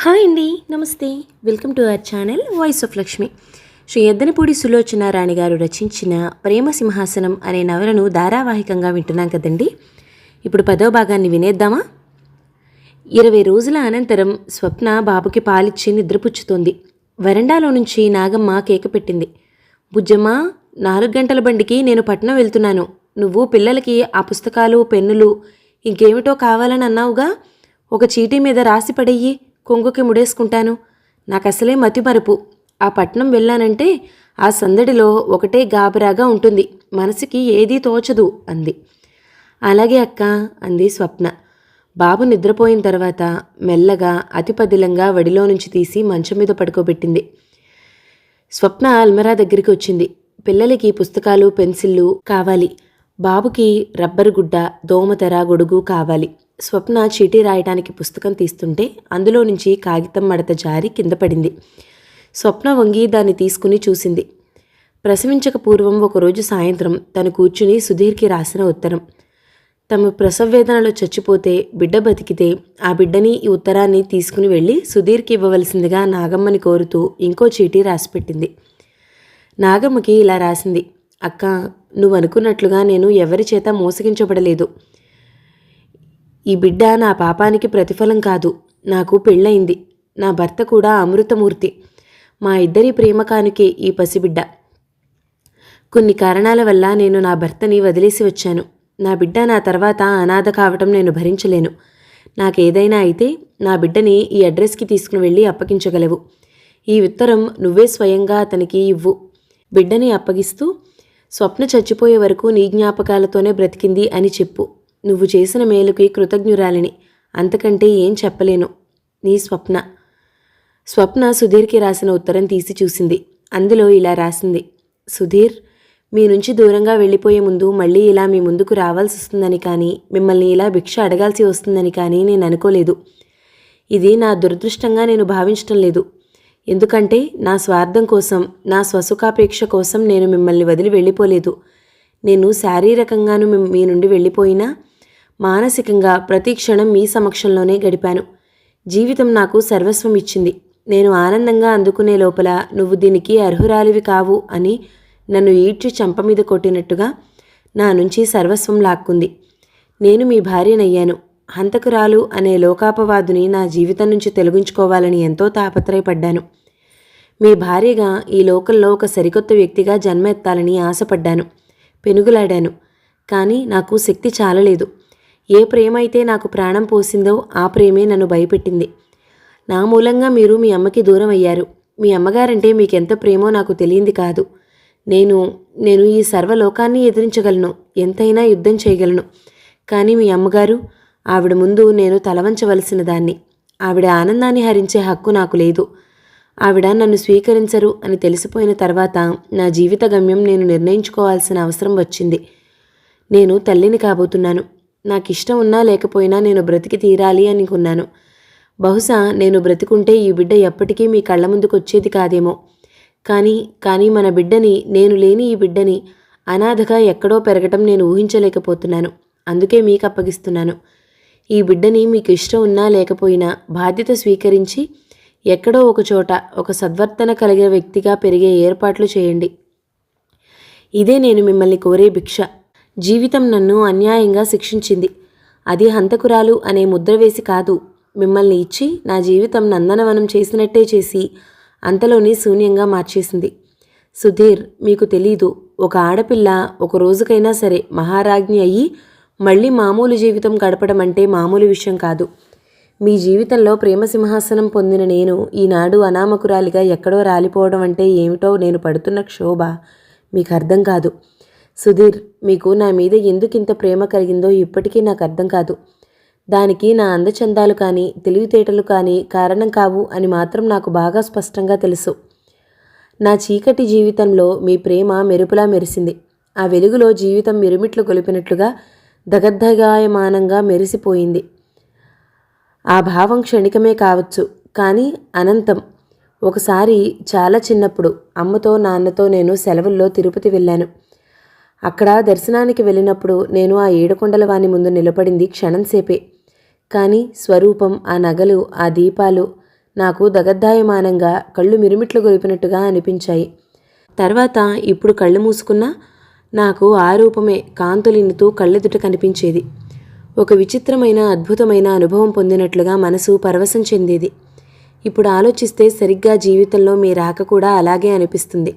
Hi అండి, నమస్తే. Welcome to our channel voice of Lakshmi. Shri Yeddanapudi Sulochana Rani గారు రచించిన ప్రేమ సింహాసనం అనే నవలను ధారావాహికంగా వింటున్నాం కదండి. ఇప్పుడు 10వ భాగాన్ని వినేద్దామా? 20 రోజుల అనంతరం స్వప్న బాబుకి పాలిచ్చి నిద్రపుచ్చుతోంది. వరండాలో నుంచి నాగమ్మ కేక పెట్టింది. బుజ్జమ్మ, 4 గంటల బండికి నేను పట్నం వెళ్తున్నాను. నువ్వు పిల్లలకి ఆ పుస్తకాలు, పెన్నులు, ఇంకేమిటో కావాలని అన్నావుగా, ఒక చీటీ మీద రాసి పడెయ్యి, కొంగుకి ముడేసుకుంటాను. నాకసలే మతిమరుపు. ఆ పట్నం వెళ్ళానంటే ఆ సందడిలో ఒకటే గాబరాగా ఉంటుంది, మనసుకి ఏదీ తోచదు అంది. అలాగే అక్క అంది స్వప్న. బాబు నిద్రపోయిన తర్వాత మెల్లగా అతిపదిలంగా వడిలో నుంచి తీసి మంచం మీద పడుకోబెట్టింది. స్వప్న అల్మరా దగ్గరికి వచ్చింది. పిల్లలకి పుస్తకాలు, పెన్సిళ్ళు కావాలి. బాబుకి రబ్బరు గుడ్డ, దోమతెర, గొడుగు కావాలి. స్వప్న చీటీ రాయటానికి పుస్తకం తీస్తుంటే అందులో నుంచి కాగితం మడత జారి కింద పడింది. స్వప్న వంగి దాన్ని తీసుకుని చూసింది. ప్రసవించక పూర్వం ఒకరోజు సాయంత్రం తను కూర్చుని సుధీర్కి రాసిన ఉత్తరం. తమ ప్రసవ వేదనలో చచ్చిపోతే బిడ్డ బతికితే ఆ బిడ్డని ఈ ఉత్తరాన్ని తీసుకుని వెళ్ళి సుధీర్కి ఇవ్వవలసిందిగా నాగమ్మని కోరుతూ ఇంకో చీటీ రాసిపెట్టింది. నాగమ్మకి ఇలా రాసింది. అక్క, నువ్వు అనుకున్నట్లుగా నేను ఎవరి చేత మోసగించబడలేదు. ఈ బిడ్డ నా పాపానికి ప్రతిఫలం కాదు. నాకు పెళ్ళయింది. నా భర్త కూడా అమృతమూర్తి. మా ఇద్దరి ప్రేమ కానుకే ఈ పసిబిడ్డ. కొన్ని కారణాల వల్ల నేను నా భర్తని వదిలేసి వచ్చాను. నా బిడ్డ నా తర్వాత అనాథ కావటం నేను భరించలేను. నాకేదైనా అయితే నా బిడ్డని ఈ అడ్రస్కి తీసుకుని వెళ్ళి అప్పగించగలవు. ఈ ఉత్తరం నువ్వే స్వయంగా అతనికి ఇవ్వు. బిడ్డని అప్పగిస్తూ స్వప్న చచ్చిపోయే వరకు నీ జ్ఞాపకాలతోనే బ్రతికింది అని చెప్పు. నువ్వు చేసిన మేలుకి కృతజ్ఞురాలిని. అంతకంటే ఏం చెప్పలేను. నీ స్వప్న. స్వప్న సుధీర్కి రాసిన ఉత్తరం తీసి చూసింది. అందులో ఇలా రాసింది. సుధీర్, మీ నుంచి దూరంగా వెళ్ళిపోయే ముందు మళ్ళీ ఇలా మీ ముందుకు రావాల్సి వస్తుందని కానీ, మిమ్మల్ని ఇలా భిక్ష అడగాల్సి వస్తుందని కానీ నేను అనుకోలేదు. ఇది నా దురదృష్టంగా నేను భావించటం లేదు. ఎందుకంటే నా స్వార్థం కోసం, నా స్వసుఖాపేక్ష కోసం నేను మిమ్మల్ని వదిలి వెళ్ళిపోలేదు. నేను శారీరకంగాను మీ నుండి వెళ్ళిపోయినా మానసికంగా ప్రతి క్షణం మీ సమక్షంలోనే గడిపాను. జీవితం నాకు సర్వస్వం ఇచ్చింది. నేను ఆనందంగా అందుకునే లోపల నువ్వు దీనికి అర్హురాలివి కావు అని నన్ను ఈడ్చి చంప మీద కొట్టినట్టుగా నా నుంచి సర్వస్వం లాక్కుంది. నేను మీ భార్యనయ్యాను. హంతకురాలు అనే లోకాపవాదుని నా జీవితం నుంచి తొలగించుకోవాలని ఎంతో తాపత్రయపడ్డాను. మీ భార్యగా ఈ లోకంలో ఒక సరికొత్త వ్యక్తిగా జన్మ ఎత్తాలని ఆశపడ్డాను, పెనుగులాడాను. కానీ నాకు శక్తి చాలలేదు. ఏ ప్రేమ అయితే నాకు ప్రాణం పోసిందో ఆ ప్రేమే నన్ను భయపెట్టింది. నా మూలంగా మీరు మీ అమ్మకి దూరం అయ్యారు. మీ అమ్మగారంటే మీకెంత ప్రేమో నాకు తెలియంది కాదు. నేను ఈ సర్వలోకాన్ని ఎదిరించగలను, ఎంతైనా యుద్ధం చేయగలను. కానీ మీ అమ్మగారు, ఆవిడ ముందు నేను తలవంచవలసిన దాన్ని. ఆవిడ ఆనందాన్ని హరించే హక్కు నాకు లేదు. ఆవిడ నన్ను స్వీకరించరు అని తెలిసిపోయిన తర్వాత నా జీవిత గమ్యం నేను నిర్ణయించుకోవాల్సిన అవసరం వచ్చింది. నేను తల్లిని కాబోతున్నాను. నాకు ఇష్టం ఉన్నా లేకపోయినా నేను బ్రతికి తీరాలి అనుకున్నాను. బహుశా నేను బ్రతికుంటే ఈ బిడ్డ ఎప్పటికీ మీ కళ్ళ ముందుకు వచ్చేది కాదేమో. కానీ మన బిడ్డని, నేను లేని ఈ బిడ్డని అనాథగా ఎక్కడో పెరగటం నేను ఊహించలేకపోతున్నాను. అందుకే మీకు అప్పగిస్తున్నాను. ఈ బిడ్డని మీకు ఇష్టం ఉన్నా లేకపోయినా బాధ్యత స్వీకరించి ఎక్కడో ఒక చోట ఒక సద్వర్తన కలిగిన వ్యక్తిగా పెరిగే ఏర్పాట్లు చేయండి. ఇదే నేను మిమ్మల్ని కోరే భిక్ష. జీవితం నన్ను అన్యాయంగా శిక్షించింది. అది హంతకురాలు అనే ముద్ర వేసి కాదు, మిమ్మల్ని ఇచ్చి నా జీవితం నందనవనం చేసినట్టే చేసి అంతలోనే శూన్యంగా మార్చేసింది. సుధీర్, మీకు తెలీదు, ఒక ఆడపిల్ల ఒక రోజుకైనా సరే మహారాజ్ఞి అయ్యి మళ్ళీ మామూలు జీవితం గడపడం అంటే మామూలు విషయం కాదు. మీ జీవితంలో ప్రేమ సింహాసనం పొందిన నేను ఈనాడు అనామకురాలిగా ఎక్కడో రాలిపోవడం అంటే ఏమిటో నేను పడుతున్న క్షోభ మీకు అర్థం కాదు. సుధీర్, మీకు నా మీద ఎందుకింత ప్రేమ కలిగిందో ఇప్పటికీ నాకు అర్థం కాదు. దానికి నా అందచందాలు కానీ తెలివితేటలు కానీ కారణం కావు అని మాత్రం నాకు బాగా స్పష్టంగా తెలుసు. నా చీకటి జీవితంలో మీ ప్రేమ మెరుపులా మెరిసింది. ఆ వెలుగులో జీవితం మిరుమిట్లు గొలిపినట్లుగా దగద్దగాయమానంగా మెరిసిపోయింది. ఆ భావం క్షణికమే కావచ్చు, కానీ అనంతం. ఒకసారి చాలా చిన్నప్పుడు అమ్మతో నాన్నతో నేను సెలవుల్లో తిరుపతి వెళ్ళాను. అక్కడ దర్శనానికి వెళ్ళినప్పుడు నేను ఆ ఏడుకొండల వాని ముందు నిలబడింది క్షణంసేపే. కానీ స్వరూపం, ఆ నగలు, ఆ దీపాలు నాకు దగద్దాయమానంగా కళ్ళు మిరుమిట్లు గొలిపినట్టుగా అనిపించాయి. తర్వాత ఇప్పుడు కళ్ళు మూసుకున్నా నాకు ఆ రూపమే కాంతులిన్నుతూ కళ్ళెదుట కనిపించేది. ఒక విచిత్రమైన అద్భుతమైన అనుభవం పొందినట్లుగా మనసు పరవశం చెందేది. ఇప్పుడు ఆలోచిస్తే సరిగ్గా జీవితంలో మీ రాక కూడా అలాగే అనిపిస్తుంది.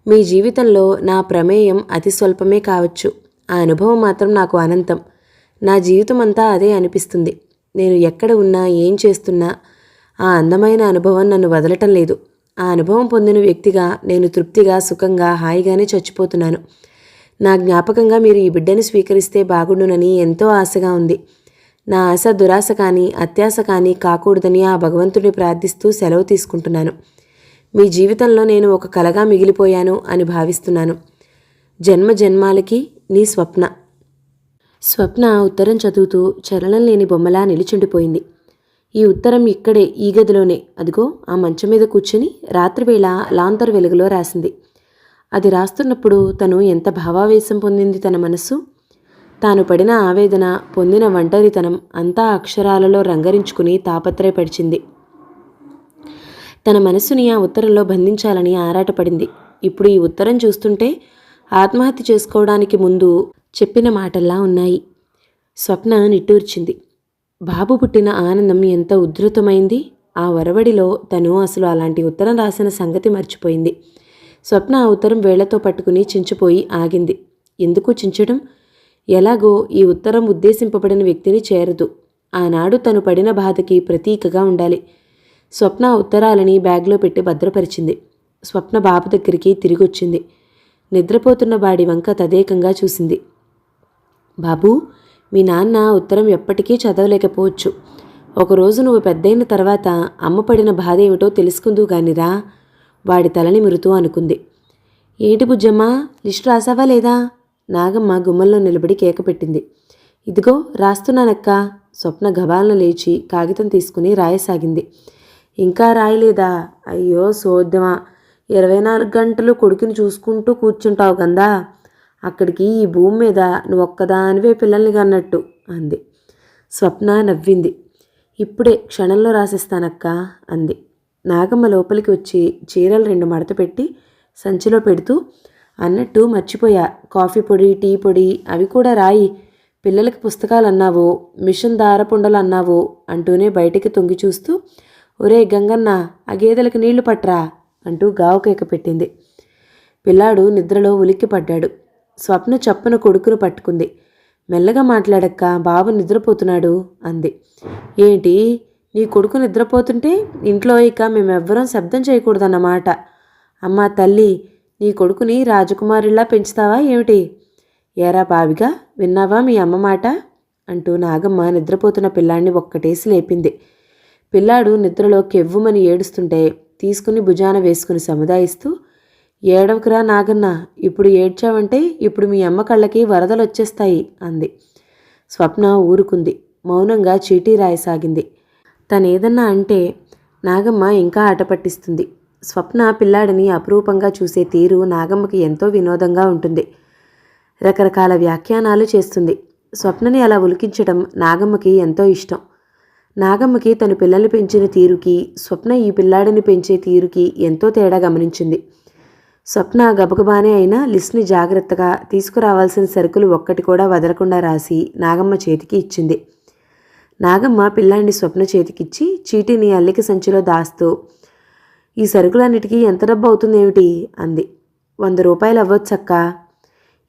మీ జీవితంలో నా ప్రమేయం అతి స్వల్పమే కావచ్చు. ఆ అనుభవం మాత్రం నాకు అనంతం. నా జీవితం అంతా అదే అనిపిస్తుంది. నేను ఎక్కడ ఉన్నా ఏం చేస్తున్నా ఆ అందమైన అనుభవం నన్ను వదలటం లేదు. ఆ అనుభవం పొందిన వ్యక్తిగా నేను తృప్తిగా సుఖంగా హాయిగానే చచ్చిపోతున్నాను. నా జ్ఞాపకంగా మీరు ఈ బిడ్డని స్వీకరిస్తే బాగుండునని ఎంతో ఆశగా ఉంది. నా ఆశ దురాశ కానీ అత్యాశ కానీ కాకూడదని ఆ భగవంతుడిని ప్రార్థిస్తూ సెలవు తీసుకుంటున్నాను. మీ జీవితంలో నేను ఒక కలగా మిగిలిపోయాను అని భావిస్తున్నాను. జన్మ జన్మాలకి నీ స్వప్న. స్వప్న ఉత్తరం చదువుతూ చలనం లేని బొమ్మలా నిలిచుండిపోయింది. ఈ ఉత్తరం ఇక్కడే, ఈ గదిలోనే, అదిగో ఆ మంచం మీద కూర్చుని రాత్రివేళ లాంతర్ వెలుగులో రాసింది. అది రాస్తున్నప్పుడు తను ఎంత భావావేశం పొందింది. తన మనస్సు, తాను పడిన ఆవేదన, పొందిన ఒంటరితనం అంతా అక్షరాలలో రంగరించుకుని తాపత్రయపడిచింది. తన మనస్సుని ఆ ఉత్తరంలో బంధించాలని ఆరాటపడింది. ఇప్పుడు ఈ ఉత్తరం చూస్తుంటే ఆత్మహత్య చేసుకోవడానికి ముందు చెప్పిన మాటల్లా ఉన్నాయి. స్వప్న నిట్టూర్చింది. బాబు పుట్టిన ఆనందం ఎంత ఉద్ధృతమైంది. ఆ ఒరవడిలో తను అసలు అలాంటి ఉత్తరం రాసిన సంగతి మర్చిపోయింది. స్వప్న ఆ ఉత్తరం వేళ్లతో పట్టుకుని చించిపోయి ఆగింది. ఎందుకు చించడం? ఎలాగో ఈ ఉత్తరం ఉద్దేశింపబడిన వ్యక్తిని చేరదు. ఆనాడు తను పడిన బాధకి ప్రతీకగా ఉండాలి. స్వప్న ఉత్తరాలని బ్యాగ్లో పెట్టి భద్రపరిచింది. స్వప్న బాబు దగ్గరికి తిరిగొచ్చింది. నిద్రపోతున్న వాడి వంక తదేకంగా చూసింది. బాబూ, మీ నాన్న ఉత్తరం ఎప్పటికీ చదవలేకపోవచ్చు. ఒకరోజు నువ్వు పెద్దయిన తర్వాత అమ్మ పడిన బాధ ఏమిటో తెలుసుకుందువు గానిరా. వాడి తలని మిరుతూ అనుకుంది. ఏంటి బుజ్జమ్మా, లిస్టు రాసావా లేదా? నాగమ్మ గుమ్మంలో నిలబడి కేక పెట్టింది. ఇదిగో రాస్తున్నానక్క. స్వప్న గబాలను లేచి కాగితం తీసుకుని రాయసాగింది. ఇంకా రాయలేదా? అయ్యో సోద్యమా, 24 గంటలు కొడుకుని చూసుకుంటూ కూర్చుంటావు గందా. అక్కడికి ఈ భూమి మీద నువ్వు ఒక్కదానివే పిల్లల్ని కన్నట్టు అంది. స్వప్న నవ్వింది. ఇప్పుడే క్షణంలో రాసిస్తానక్క అంది. నాగమ్మ లోపలికి వచ్చి చీరలు 2 మడత పెట్టి సంచిలో పెడుతూ, అన్నట్టు మర్చిపోయా, కాఫీ పొడి, టీ పొడి అవి కూడా రాయి. పిల్లలకి పుస్తకాలు అన్నావు, మిషన్ దారపుండలు అన్నావు అంటూనే బయటికి తొంగి చూస్తూ, ఒరే గంగన్న, ఆ గేదెలకు నీళ్లు పట్రా అంటూ గావుకేక పెట్టింది. పిల్లాడు నిద్రలో ఉలిక్కిపడ్డాడు. స్వప్న చప్పున కొడుకును పట్టుకుంది. మెల్లగా మాట్లాడక్క, బాబు నిద్రపోతున్నాడు అంది. ఏంటి, నీ కొడుకు నిద్రపోతుంటే ఇంట్లో ఇక మేమెవ్వరం శబ్దం చేయకూడదన్నమాట. అమ్మా తల్లి, నీ కొడుకుని రాజకుమారిలా పెంచుతావా ఏమిటి? ఏరా బావిగా, విన్నావా మీ అమ్మ మాట అంటూ నాగమ్మ నిద్రపోతున్న పిల్లాడిని ఒక్కటేసి లేపింది. పిల్లాడు నిద్రలో కెవ్వుమని ఏడుస్తుంటే తీసుకుని భుజాన వేసుకుని సముదాయిస్తూ, ఏడవకురా నాగన్న, ఇప్పుడు ఏడ్చావంటే ఇప్పుడు మీ అమ్మ కళ్ళకి వరదలు వచ్చేస్తాయి అంది. స్వప్న ఊరుకుంది. మౌనంగా చీటీ రాయసాగింది. తనేదన్నా అంటే నాగమ్మ ఇంకా ఆట పట్టిస్తుంది. స్వప్న పిల్లాడిని అపురూపంగా చూసే తీరు నాగమ్మకి ఎంతో వినోదంగా ఉంటుంది. రకరకాల వ్యాఖ్యానాలు చేస్తుంది. స్వప్నని అలా ఉలికించడం నాగమ్మకి ఎంతో ఇష్టం. నాగమ్మకి తను పిల్లల్ని పెంచిన తీరుకి, స్వప్న ఈ పిల్లాడిని పెంచే తీరుకి ఎంతో తేడా గమనించింది. స్వప్న గబగబానే అయినా లిస్ట్ని జాగ్రత్తగా తీసుకురావాల్సిన సరుకులు ఒక్కటి కూడా వదలకుండా రాసి నాగమ్మ చేతికి ఇచ్చింది. నాగమ్మ పిల్లాడిని స్వప్న చేతికిచ్చి చీటీని అల్లిక సంచిలో దాస్తూ, ఈ సరుకులన్నిటికీ ఎంత డబ్బు అవుతుందేమిటి అంది. 100 రూపాయలు అవ్వచ్చక్క.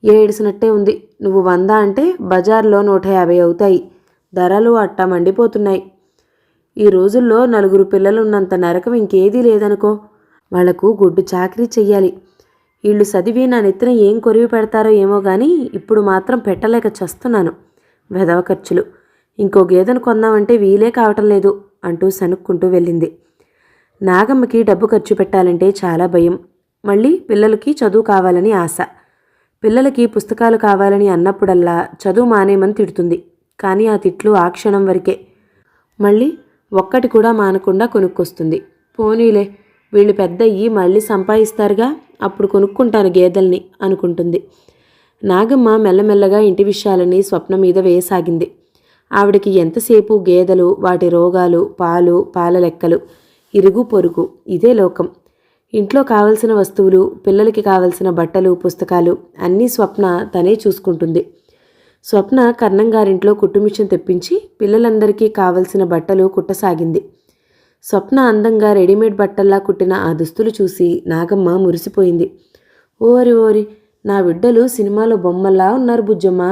ఏడిసినట్టే ఉంది. నువ్వు 100 అంటే బజార్లో 150 అవుతాయి. ధరలు అట్టా మండిపోతున్నాయి. ఈ రోజుల్లో 4 పిల్లలున్నంత నరకం ఇంకేదీ లేదనుకో. వాళ్లకు గుడ్డు చాకరీ చెయ్యాలి. వీళ్ళు చదివి నా నెత్తిన ఏం కొరివి పెడతారో ఏమో కానీ ఇప్పుడు మాత్రం పెట్టలేక చస్తున్నాను. వెధవ ఖర్చులు. ఇంకో గేదెను కొందామంటే వీలే కావటం లేదు అంటూ సనుక్కుంటూ వెళ్ళింది. నాగమ్మకి డబ్బు ఖర్చు పెట్టాలంటే చాలా భయం. మళ్ళీ పిల్లలకి చదువు కావాలని ఆశ. పిల్లలకి పుస్తకాలు కావాలని అన్నప్పుడల్లా చదువు మానేమని తిడుతుంది. కానీ ఆ తిట్లు ఆ క్షణం వరకే. మళ్ళీ ఒక్కటి కూడా మానకుండా కొనుక్కొస్తుంది. పోనీలే, వీళ్ళు పెద్దయ్యి మళ్ళీ సంపాదిస్తారుగా, అప్పుడు కొనుక్కుంటాను గేదెల్ని అనుకుంటుంది. నాగమ్మ మెల్లమెల్లగా ఇంటి విషయాలని స్వప్న మీద వేయసాగింది. ఆవిడికి ఎంతసేపు గేదెలు, వాటి రోగాలు, పాలు, పాల లెక్కలు, ఇరుగు పొరుగు ఇదే లోకం. ఇంట్లో కావలసిన వస్తువులు, పిల్లలకి కావలసిన బట్టలు, పుస్తకాలు అన్నీ స్వప్న తనే చూసుకుంటుంది. స్వప్న కర్ణం గారింట్లో కుట్టుమిషన్ తెప్పించి పిల్లలందరికీ కావలసిన బట్టలు కుట్టసాగింది. స్వప్న అందంగా రెడీమేడ్ బట్టల్లా కుట్టిన ఆ దుస్తులు చూసి నాగమ్మ మురిసిపోయింది. ఓరి ఓరి, నా బిడ్డలు సినిమాలో బొమ్మల్లా ఉన్నారు బుజ్జమ్మ,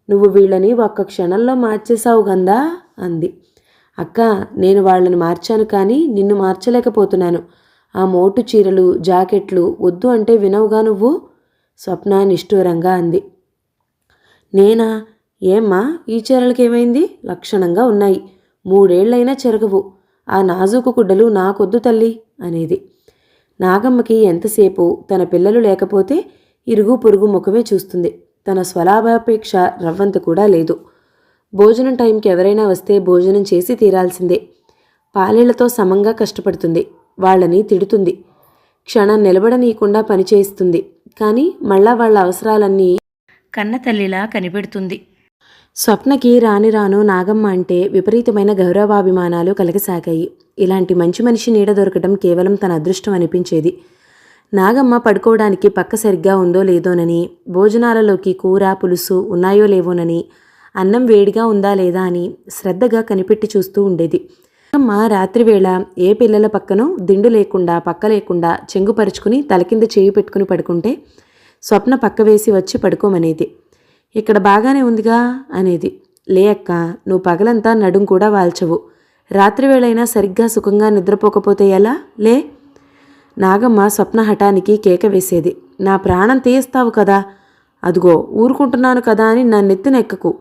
నువ్వు వీళ్ళని ఒక్క క్షణంలో మార్చేశావు గందా అంది. అక్క, నేను వాళ్ళని మార్చాను కానీ నిన్ను మార్చలేకపోతున్నాను. ఆ మోటు చీరలు, జాకెట్లు వద్దు అంటే వినవుగా నువ్వు, స్వప్న నిష్ఠూరంగా అంది. నేనా? ఏమ్మా, ఈ చీరలకేమైంది? లక్షణంగా ఉన్నాయి, 3 ఏళ్లైనా చెరగవు. ఆ నాజూకు గుడ్డలు నాకొద్దు తల్లి అనేది. నాగమ్మకి ఎంతసేపు తన పిల్లలు లేకపోతే ఇరుగు పొరుగు ముఖమే చూస్తుంది. తన స్వలాభాపేక్ష రవ్వంత కూడా లేదు. భోజనం టైంకి ఎవరైనా వస్తే భోజనం చేసి తీరాల్సిందే. పాలేళ్లతో సమంగా కష్టపడుతుంది. వాళ్ళని తిడుతుంది. క్షణం నిలబడనీయకుండా పనిచేయిస్తుంది. కానీ మళ్ళా వాళ్ళ అవసరాలన్నీ కన్నతల్లిలా కనిపెడుతుంది. స్వప్నకి రాని రాను నాగమ్మ అంటే విపరీతమైన గౌరవాభిమానాలు కలగసాగాయి. ఇలాంటి మంచి మనిషి నీడ దొరకటం కేవలం తన అదృష్టం అనిపించేది. నాగమ్మ పడుకోవడానికి పక్క సరిగ్గా ఉందో లేదోనని, భోజనాలలోకి కూర పులుసు ఉన్నాయో లేవోనని, అన్నం వేడిగా ఉందా లేదా అని శ్రద్ధగా కనిపెట్టి చూస్తూ ఉండేది. నాగమ్మ రాత్రివేళ ఏ పిల్లల పక్కనో దిండు లేకుండా పక్క లేకుండా చెంగుపరుచుకుని తలకింద చేయి పెట్టుకుని పడుకుంటే స్వప్న పక్క వేసి వచ్చి పడుకోమనేది. ఇక్కడ బాగానే ఉందిగా అనేది. లే అక్క, నువ్వు పగలంతా నడుం కూడా వాల్చవు, రాత్రివేళైనా సరిగ్గా సుఖంగా నిద్రపోకపోతే ఎలా? లే. నాగమ్మ స్వప్న హఠానికి కేక వేసేది. నా ప్రాణం తీస్తావు కదా, అదుగో ఊరుకుంటున్నాను కదా అని నా నెత్తినెక్కకు.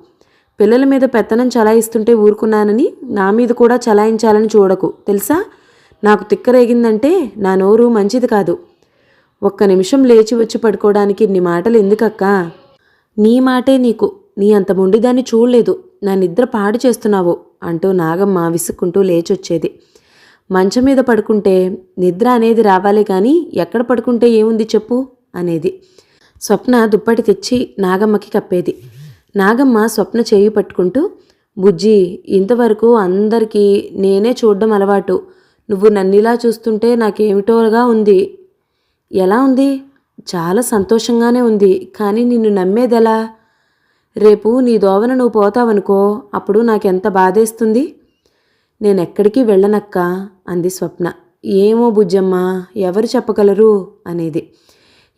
పిల్లల మీద పెత్తనం చలాయిస్తుంటే ఊరుకున్నానని నా మీద కూడా చలాయించాలని చూడకు, తెలుసా? నాకు తిక్కరేగిందంటే నా నోరు మంచిది కాదు. ఒక్క నిమిషం లేచి వచ్చి పడుకోవడానికి ఇన్ని మాటలు ఎందుకక్కా? నీ మాటే నీకు, నీ అంత మొండిదాన్ని చూడలేదు, నా నిద్ర పాడు చేస్తున్నావు అంటూ నాగమ్మ విసుక్కుంటూ లేచొచ్చేది. మంచం మీద పడుకుంటే నిద్ర అనేది రావాలి కానీ ఎక్కడ పడుకుంటే ఏముంది చెప్పు అనేది. స్వప్న దుప్పటి తెచ్చి నాగమ్మకి కప్పేది. నాగమ్మ స్వప్న చేయి పట్టుకుంటూ, బుజ్జి, ఇంతవరకు అందరికీ నేనే చూడడం అలవాటు, నువ్వు నన్నిలా చూస్తుంటే నాకేమిటోగా ఉంది. ఎలా ఉంది? చాలా సంతోషంగానే ఉంది, కానీ నిన్ను నమ్మేదెలా? రేపు నీ దోవన నువ్వు పోతావనుకో, అప్పుడు నాకెంత బాధేస్తుంది. నేనెక్కడికి వెళ్ళనక్క అంది స్వప్న. ఏమో బుజ్జమ్మ, ఎవరు చెప్పగలరు అనేది.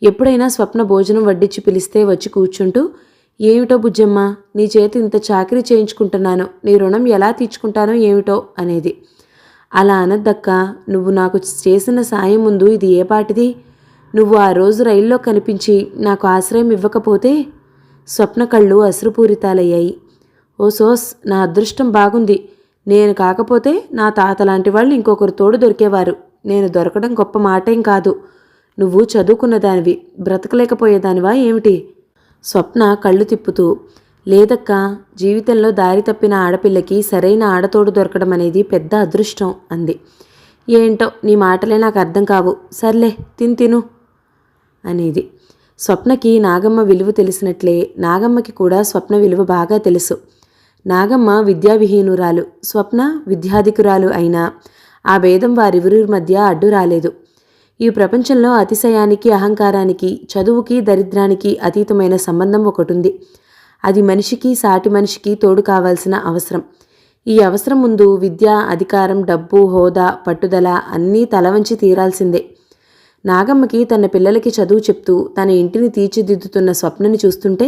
ఎప్పుడైనా స్వప్న భోజనం వడ్డించి పిలిస్తే వచ్చి కూర్చుంటూ, ఏమిటో బుజ్జమ్మ, నీ చేతి ఇంత చాకరీ చేయించుకుంటున్నాను, నీ రుణం ఎలా తీర్చుకుంటానో ఏమిటో అనేది. అలా అనద్దక్క, నువ్వు నాకు చేసిన సాయం ముందు ఇది ఏ పాటిది? నువ్వు ఆ రోజు రైల్లో కనిపించి నాకు ఆశ్రయం ఇవ్వకపోతే. స్వప్న కళ్ళు అశ్రుపూరితాలయ్యాయి. ఓ సోస్, నా అదృష్టం బాగుంది. నేను కాకపోతే నా తాత లాంటి వాళ్ళు ఇంకొకరు తోడు దొరికేవారు. నేను దొరకడం గొప్ప మాటేం కాదు. నువ్వు చదువుకున్నదానివి, బ్రతకలేకపోయేదానివా ఏమిటి? స్వప్న కళ్ళు తిప్పుతూ, లేదక్క, జీవితంలో దారి తప్పిన ఆడపిల్లకి సరైన ఆడతోడు దొరకడం అనేది పెద్ద అదృష్టం అంది. ఏంటో నీ మాటలే నాకు అర్థం కావు. సర్లే, తిను అనేది. స్వప్నకి నాగమ్మ విలువ తెలిసినట్లే నాగమ్మకి కూడా స్వప్న విలువ బాగా తెలుసు. నాగమ్మ విద్యావిహీనురాలు, స్వప్న విద్యాధికురాలు అయినా ఆ భేదం వారిరువురి మధ్య అడ్డు రాలేదు. ఈ ప్రపంచంలో అతిశయానికి, అహంకారానికి, చదువుకి, దరిద్రానికి అతీతమైన సంబంధం ఒకటుంది. అది మనిషికి, సాటి మనిషికి తోడు కావాల్సిన అవసరం. ఈ అవసరం ముందు విద్య, అధికారం, డబ్బు, హోదా, పట్టుదల అన్నీ తలవంచి తీరాల్సిందే. నాగమ్మకి తన పిల్లలకి చదువు చెప్తూ తన ఇంటిని తీర్చిదిద్దుతున్న స్వప్నని చూస్తుంటే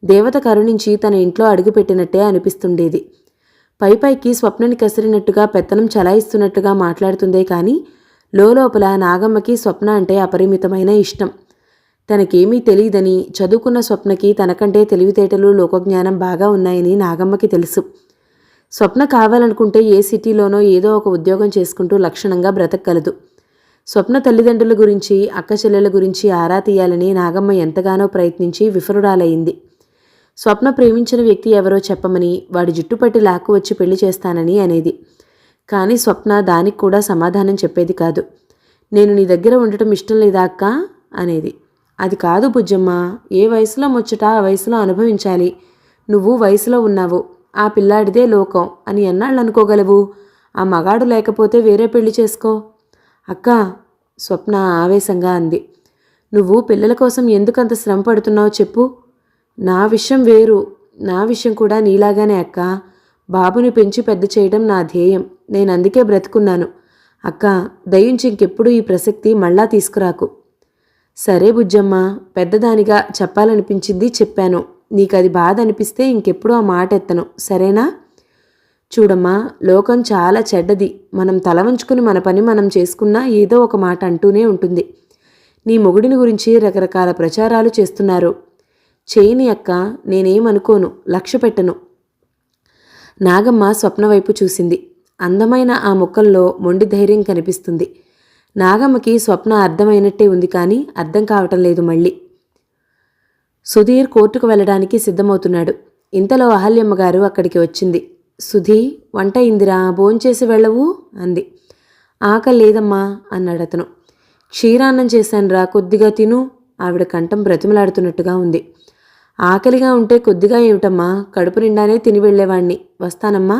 దేవత కరుణించి తన ఇంట్లో అడుగుపెట్టినట్టే అనిపిస్తుండేది. పైపైకి స్వప్నని కసిరినట్టుగా, పెత్తనం చలాయిస్తున్నట్టుగా మాట్లాడుతుందే కానీ లోపల నాగమ్మకి స్వప్న అంటే అపరిమితమైన ఇష్టం. తనకేమీ తెలియదని, చదువుకున్న స్వప్నకి తనకంటే తెలివితేటలు, లోకజ్ఞానం బాగా ఉన్నాయని నాగమ్మకి తెలుసు. స్వప్న కావాలనుకుంటే ఏ సిటీలోనో ఏదో ఒక ఉద్యోగం చేసుకుంటూ లక్షణంగా బ్రతకగలదు. స్వప్న తల్లిదండ్రుల గురించి, అక్క చెల్లెల గురించి ఆరా తీయాలని నాగమ్మ ఎంతగానో ప్రయత్నించి విఫలురాలయ్యింది. స్వప్న ప్రేమించిన వ్యక్తి ఎవరో చెప్పమని, వాడి జుట్టుపట్టి లాక్కు వచ్చి పెళ్లి చేస్తానని అనేది. కానీ స్వప్న దానికి కూడా సమాధానం చెప్పేది కాదు. నేను నీ దగ్గర ఉండటం ఇష్టం లేదా అక్క అనేది. అది కాదు బుజ్జమ్మ, ఏ వయసులో ముచ్చట ఆ వయసులో అనుభవించాలి. నువ్వు వయసులో ఉన్నావు, ఆ పిల్లాడిదే లోకం అని ఎన్నాళ్ళు అనుకోగలవు? ఆ మగాడు లేకపోతే వేరే పెళ్లి చేసుకో. అక్క, స్వప్న ఆవేశంగా అంది. నువ్వు పిల్లల కోసం ఎందుకంత శ్రమ పడుతున్నావు చెప్పు. నా విషయం వేరు. నా విషయం కూడా నీలాగానే అక్క. బాబుని పెంచి పెద్ద చేయడం నా ధ్యేయం. నేను అందుకే బ్రతుకున్నాను. అక్క, దయించి ఇంకెప్పుడు ఈ ప్రసక్తి మళ్ళా తీసుకురాకు. సరే బుజ్జమ్మ, పెద్దదానిగా చెప్పాలనిపించింది చెప్పాను. నీకది బాధ అనిపిస్తే ఇంకెప్పుడు ఆ మాట ఎత్తను, సరేనా? చూడమ్మా, లోకం చాలా చెడ్డది. మనం తల వంచుకుని మన పని మనం చేసుకున్నా ఏదో ఒక మాట అంటూనే ఉంటుంది. నీ మొగుడిని గురించి రకరకాల ప్రచారాలు చేస్తున్నారు. చేయని అక్క, నేనేమనుకోను, లక్ష్య పెట్టను. నాగమ్మ స్వప్న వైపు చూసింది. అందమైన ఆ ముఖంలో మొండి ధైర్యం కనిపిస్తుంది. నాగమ్మకి స్వప్న అర్థమైనట్టే ఉంది, కానీ అర్థం కావటం లేదు మళ్ళీ. సుధీర్ కోర్టుకు వెళ్ళడానికి సిద్ధమవుతున్నాడు. ఇంతలో అహల్యమ్మగారు అక్కడికి వచ్చింది. సుధీ, వంట ఇందిరా, భోంచేసి వెళ్ళవు అంది. ఆకలి లేదమ్మా అన్నాడతను. క్షీరాన్నం చేశానురా, కొద్దిగా తిను. ఆవిడ కంఠం బ్రతిమలాడుతున్నట్టుగా ఉంది. ఆకలిగా ఉంటే కొద్దిగా ఏమిటమ్మా, కడుపు నిండానే తిని వెళ్ళేవాణ్ణి. వస్తానమ్మా.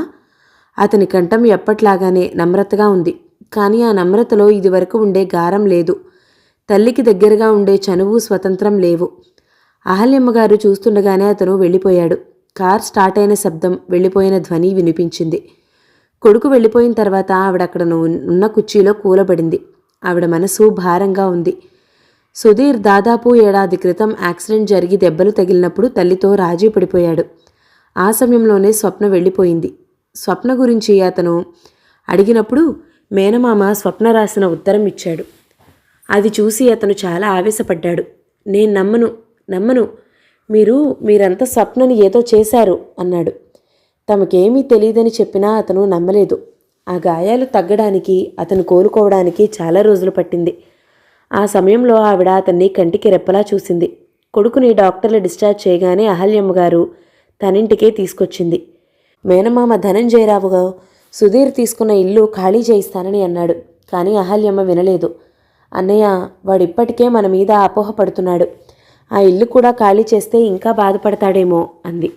అతని కంఠం ఎప్పట్లాగానే నమ్రతగా ఉంది. కానీ ఆ నమ్రతలో ఇదివరకు ఉండే గారం లేదు. తల్లికి దగ్గరగా ఉండే చనువు, స్వతంత్రం లేవు. అహల్యమ్మగారు చూస్తుండగానే అతను వెళ్ళిపోయాడు. కార్ స్టార్ట్ అయిన శబ్దం, వెళ్ళిపోయిన ధ్వని వినిపించింది. కొడుకు వెళ్ళిపోయిన తర్వాత ఆవిడక్కడ ఉన్న కుర్చీలో కూలబడింది. ఆవిడ మనసు భారంగా ఉంది. సుధీర్ దాదాపు 1 ఏడాది క్రితం యాక్సిడెంట్ జరిగి దెబ్బలు తగిలినప్పుడు తల్లితో రాజీ పడిపోయాడు. ఆ సమయంలోనే స్వప్న వెళ్ళిపోయింది. స్వప్న గురించి అతను అడిగినప్పుడు మేనమామ స్వప్న రాసిన ఉత్తరం ఇచ్చాడు. అది చూసి అతను చాలా ఆవేశపడ్డాడు. నేను నమ్మను, మీరంతా స్వప్నని ఏదో చేశారు అన్నాడు. తమకేమీ తెలియదని చెప్పినా అతను నమ్మలేదు. ఆ గాయాలు తగ్గడానికి, అతను కోలుకోవడానికి చాలా రోజులు పట్టింది. ఆ సమయంలో ఆవిడ అతన్ని కంటికి రెప్పలా చూసింది. కొడుకుని డాక్టర్లు డిశ్చార్జ్ చేయగానే అహల్యమ్మగారు తనింటికే తీసుకొచ్చింది. మేనమామ ధనంజయరావుగా సుధీర్ తీసుకున్న ఇల్లు ఖాళీ చేయిస్తానని అన్నాడు. కానీ అహల్యమ్మ వినలేదు. అన్నయ్య, వాడిప్పటికే మన మీద అపోహపడుతున్నాడు. ఆ ఇల్లు కూడా ఖాళీ చేస్తే ఇంకా బాధపడతాడేమో అంది.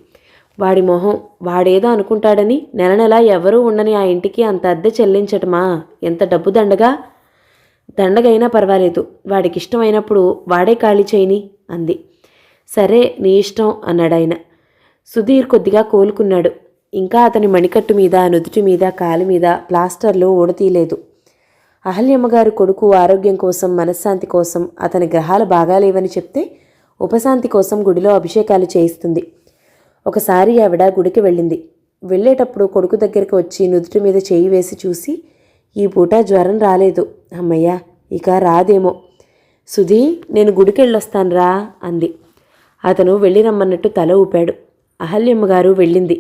వాడి మొహం, వాడేదో అనుకుంటాడని నెల నెల ఎవరూ ఉండని ఆ ఇంటికి అంత అద్దె చెల్లించటమా? ఎంత డబ్బు దండగైనా పర్వాలేదు, వాడికి ఇష్టమైనప్పుడు వాడే ఖాళీ చేయని అంది. సరే, నీ ఇష్టం అన్నాడాయన. సుధీర్ కొద్దిగా కోలుకున్నాడు. ఇంకా అతని మణికట్టు మీద, నుదుటి మీద, కాలి మీద ప్లాస్టర్లు ఊడతీయలేదు. అహల్యమ్మగారు కొడుకు ఆరోగ్యం కోసం, మనశ్శాంతి కోసం, అతని గ్రహాలు బాగాలేవని చెప్తే ఉపశాంతి కోసం గుడిలో అభిషేకాలు చేయిస్తుంది. ఒకసారి ఆవిడ గుడికి వెళ్ళింది. వెళ్ళేటప్పుడు కొడుకు దగ్గరికి వచ్చి నుదుటి మీద చేయి వేసి చూసి, ఈ పూట జ్వరం రాలేదు, అమ్మయ్యా, ఇక రాదేమో. సుధీ, నేను గుడికెళ్ళొస్తానురా అంది. అతను వెళ్ళి రమ్మన్నట్టు తల ఊపాడు. అహల్యమ్మగారు వెళ్ళింది.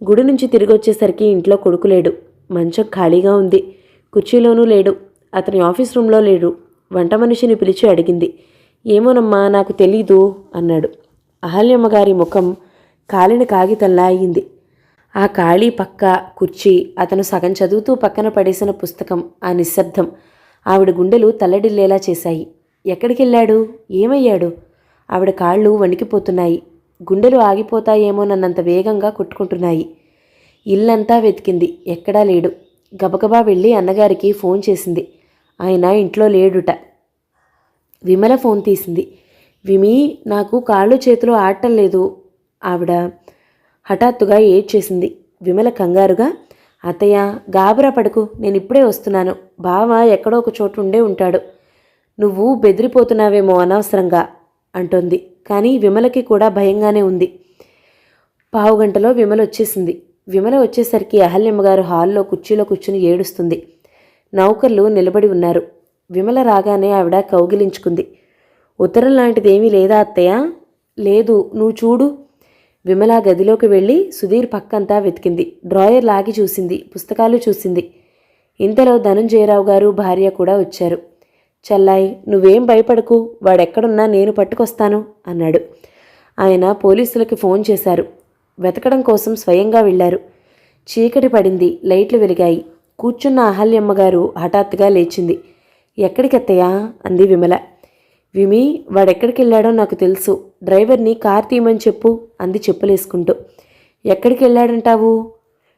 గుడి నుంచి తిరిగొచ్చేసరికి ఇంట్లో కొడుకు లేడు. మంచం ఖాళీగా ఉంది. కుర్చీలోనూ లేడు. అతని ఆఫీస్ రూమ్లో లేడు. వంట మనిషిని పిలిచి అడిగింది. ఏమోనమ్మా, నాకు తెలీదు అన్నాడు. అహల్యమ్మగారి ముఖం కాలిన కాగితంలా అయింది. ఆ ఖాళీ పక్క, కుర్చీ, అతను సగం చదువుతూ పక్కన పడేసిన పుస్తకం, ఆ నిశ్శబ్దం ఆవిడ గుండెలు తల్లడిల్లేలా చేశాయి. ఎక్కడికెళ్ళాడు? ఏమయ్యాడు? ఆవిడ కాళ్ళు వణికిపోతున్నాయి. గుండెలు ఆగిపోతాయేమోనన్నంత వేగంగా కొట్టుకుంటున్నాయి. ఇల్లంతా వెతికింది, ఎక్కడా లేడు. గబగబా వెళ్ళి అన్నగారికి ఫోన్ చేసింది. ఆయన ఇంట్లో లేడుట. విమల ఫోన్ తీసింది. విమి, నాకు కాళ్ళు చేతులు ఆడటం లేదు. ఆవిడ హఠాత్తుగా ఏడ్చేసింది. విమల కంగారుగా, అత్తయ్య, గాబరా పడకు, నేను ఇప్పుడే వస్తున్నాను. బావ ఎక్కడో ఒక చోటు ఉండే ఉంటాడు. నువ్వు బెదిరిపోతున్నావేమో అనవసరంగా అంటోంది. కానీ విమలకి కూడా భయంగానే ఉంది. పావుగంటలో విమల వచ్చేసింది. విమల వచ్చేసరికి అహల్యమ్మగారు హాల్లో కుర్చీలో కూర్చుని ఏడుస్తుంది. నౌకర్లు నిలబడి ఉన్నారు. విమల రాగానే ఆవిడ కౌగిలించుకుంది. ఉత్తరం లాంటిదేమీ లేదా అత్తయ్య? లేదు, నువ్వు చూడు. విమల గదిలోకి వెళ్ళి సుధీర్ పక్కంతా వెతికింది. డ్రాయర్ లాగి చూసింది. పుస్తకాలు చూసింది. ఇంతలో ధనంజయరావు గారు భార్య కూడా వచ్చారు. చల్లాయి, నువ్వేం భయపడకు, వాడెక్కడున్నా నేను పట్టుకొస్తాను అన్నాడు. ఆయన పోలీసులకి ఫోన్ చేశారు. వెతకడం కోసం స్వయంగా వెళ్లారు. చీకటి పడింది. లైట్లు వెలిగాయి. కూర్చున్న అహల్యమ్మగారు హఠాత్తుగా లేచింది. ఎక్కడికెత్తయ్యా అంది విమల. విమి, వాడెక్కడికెళ్ళాడో నాకు తెలుసు. డ్రైవర్ని కార్ తీయమని చెప్పు అంది చెప్పులేసుకుంటూ. ఎక్కడికి వెళ్ళాడంటావు?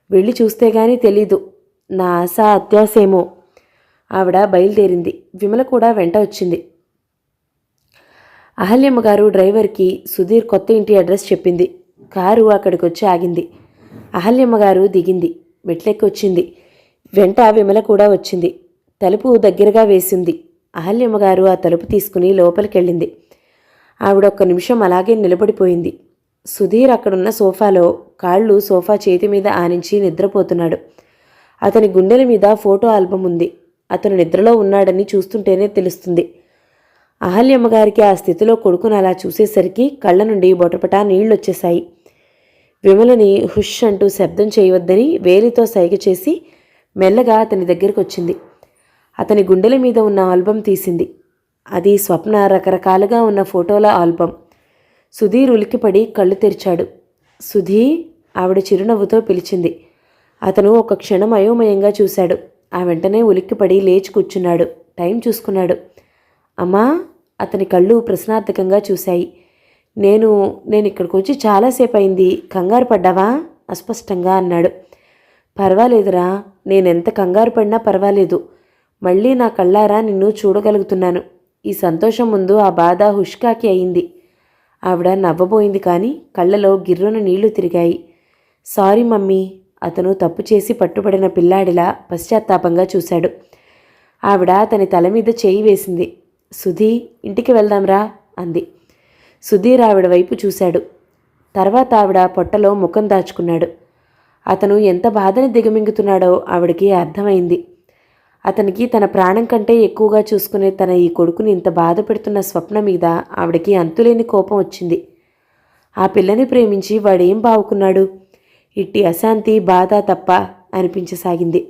వెళ్ళి చూస్తే గానీ తెలీదు. నా ఆశ అత్యాసేమో. ఆవిడ బయలుదేరింది. విమల కూడా వెంట వచ్చింది. అహల్యమ్మ గారు డ్రైవర్కి సుధీర్ కొత్త ఇంటి అడ్రస్ చెప్పింది. కారు అక్కడికి వచ్చి ఆగింది. అహల్యమ్మ గారు దిగింది. మెట్లెక్కి వచ్చింది. వెంట విమల కూడా వచ్చింది. తలుపు దగ్గరగా వేసింది. అహల్యమ్మ గారు ఆ తలుపు తీసుకుని లోపలికెళ్ళింది. ఆవిడ ఒక్క నిమిషం అలాగే నిలబడిపోయింది. సుధీర్ అక్కడున్న సోఫాలో కాళ్ళు సోఫా చేతి మీద ఆనించి నిద్రపోతున్నాడు. అతని గుండెల మీద ఫోటో ఆల్బమ్ ఉంది. అతను నిద్రలో ఉన్నాడని చూస్తుంటేనే తెలుస్తుంది. అహల్యమ్మగారికి ఆ స్థితిలో కొడుకును అలా చూసేసరికి కళ్ళ నుండి బొటపటా నీళ్లొచ్చేశాయి. విమలని హుష్ అంటూ శబ్దం చేయవద్దని వేలితో సైగ చేసి మెల్లగా అతని దగ్గరికి వచ్చింది. అతని గుండెల మీద ఉన్న ఆల్బమ్ తీసింది. అది స్వప్న రకరకాలుగా ఉన్న ఫోటోల ఆల్బమ్. సుధీర్ ఉలిక్కిపడి కళ్ళు తెరిచాడు. సుధీ, ఆవిడ చిరునవ్వుతో పిలిచింది. అతను ఒక క్షణం అయోమయంగా చూశాడు. ఆ వెంటనే ఉలిక్కిపడి లేచి కూర్చున్నాడు. టైం చూసుకున్నాడు. అమ్మా, అతని కళ్ళు ప్రశ్నార్థకంగా చూశాయి. నేను ఇక్కడికి వచ్చి చాలాసేపు అయింది. కంగారు పడ్డావా? అస్పష్టంగా అన్నాడు. పర్వాలేదురా, నేనెంత కంగారు పడినా పర్వాలేదు. మళ్ళీ నా కళ్ళారా నిన్ను చూడగలుగుతున్నాను. ఈ సంతోషం ముందు ఆ బాధ హుష్కాకి అయింది. ఆవిడ నవ్వబోయింది కానీ కళ్ళలో గిర్రున నీళ్లు తిరిగాయి. Sorry mummy. అతను తప్పు చేసి పట్టుబడిన పిల్లాడిలా పశ్చాత్తాపంగా చూశాడు. ఆవిడ అతని తల మీద చేయి వేసింది. సుధీ, ఇంటికి వెళ్దాంరా అంది. సుధీర్ ఆవిడ వైపు చూశాడు. తర్వాత ఆవిడ పొట్టలో ముఖం దాచుకున్నాడు. అతను ఎంత బాధని దిగమింగుతున్నాడో ఆవిడకి అర్థమైంది. అతనికి తన ప్రాణం కంటే ఎక్కువగా చూసుకునే తన ఈ కొడుకుని ఇంత బాధ పెడుతున్న స్వప్న మీద ఆవిడకి అంతులేని కోపం వచ్చింది. ఆ పిల్లని ప్రేమించి వాడేం బావుకున్నాడు? ఇట్టి అశాంతి, బాధ తప్ప అనిపించసాగింది.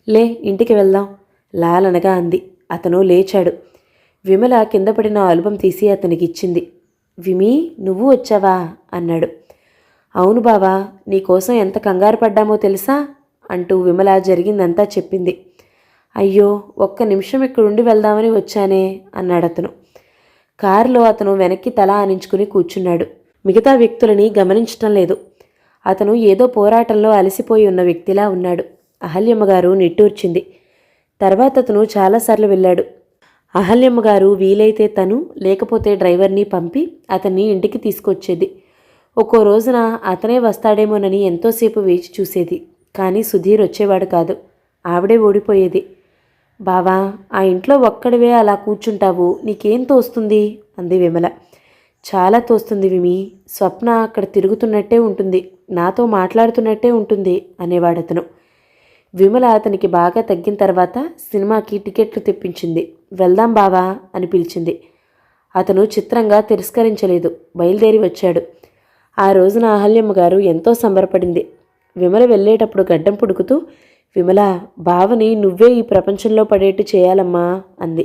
లే, ఇంటికి వెళ్దాం లాలనగా అంది. అతను లేచాడు. విమల కింద పడిన ఆల్బమ్ తీసి అతనికి ఇచ్చింది. విమీ, నువ్వు వచ్చావా అన్నాడు. అవును బావా, నీకోసం ఎంత కంగారు పడ్డామో తెలుసా అంటూ విమల జరిగిందంతా చెప్పింది. అయ్యో, ఒక్క నిమిషం ఇక్కడుండి వెళ్దామని వచ్చానే అన్నాడతను. కారులో అతను వెనక్కి తల ఆనించుకుని కూర్చున్నాడు. మిగతా వ్యక్తులని గమనించటం లేదు. అతను ఏదో పోరాటంలో అలసిపోయి ఉన్న వ్యక్తిలా ఉన్నాడు. అహల్యమ్మగారు నిట్టూర్చింది. తర్వాత అతను చాలాసార్లు వెళ్ళాడు. అహల్యమ్మగారు వీలైతే తను, లేకపోతే డ్రైవర్ని పంపి అతన్ని ఇంటికి తీసుకొచ్చేది. ఒక్కో రోజున అతనే వస్తాడేమోనని ఎంతోసేపు వేచి చూసేది. కానీ సుధీర్ వచ్చేవాడు కాదు. ఆవిడే ఓడిపోయేది. బావా, ఆ ఇంట్లో ఒక్కడివే అలా కూర్చుంటావు, నీకేం తోస్తుంది అంది విమల. చాలా తోస్తుంది విమి. స్వప్న అక్కడ తిరుగుతున్నట్టే ఉంటుంది, నాతో మాట్లాడుతున్నట్టే ఉంటుంది అనేవాడతను. విమల అతనికి బాగా తగ్గిన తర్వాత సినిమాకి టికెట్లు తెప్పించింది. వెళ్దాం బావా అని పిలిచింది. అతను చిత్రంగా తిరస్కరించలేదు. బయలుదేరి వచ్చాడు. ఆ రోజున అహల్యమ్మ గారు ఎంతో సంబరపడింది. విమల వెళ్ళేటప్పుడు గడ్డం పుడుకుతూ, విమల, బావని నువ్వే ఈ ప్రపంచంలో పడేట్టు చేయాలమ్మా అంది.